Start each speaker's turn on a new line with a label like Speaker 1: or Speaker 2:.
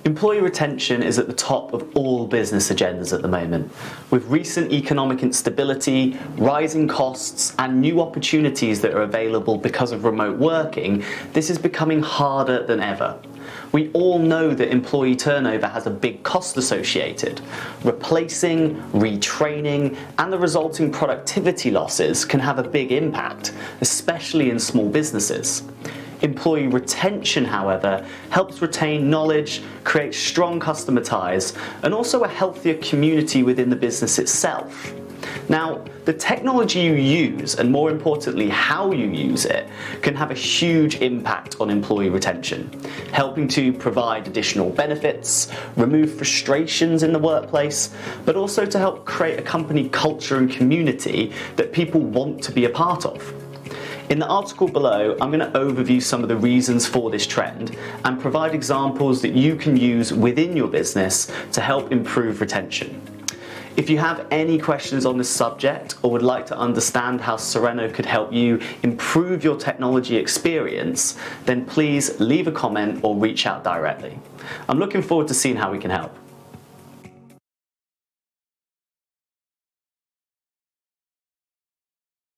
Speaker 1: Employee retention is at the top of all business agendas at the moment. With recent economic instability, rising costs, and new opportunities that are available because of remote working, this is becoming harder than ever. We all know that employee turnover has a big cost associated. Replacing, retraining, and the resulting productivity losses can have a big impact, especially in small businesses. Employee retention, however, helps retain knowledge, create strong customer ties, and also a healthier community within the business itself. Now, the technology you use, and more importantly, how you use it, can have a huge impact on employee retention, helping to provide additional benefits, remove frustrations in the workplace, but also to help create a company culture and community that people want to be a part of. In the article below, I'm going to overview some of the reasons for this trend and provide examples that you can use within your business to help improve retention. If you have any questions on this subject or would like to understand how Sereno could help you improve your technology experience, then please leave a comment or reach out directly. I'm looking forward to seeing how we can help.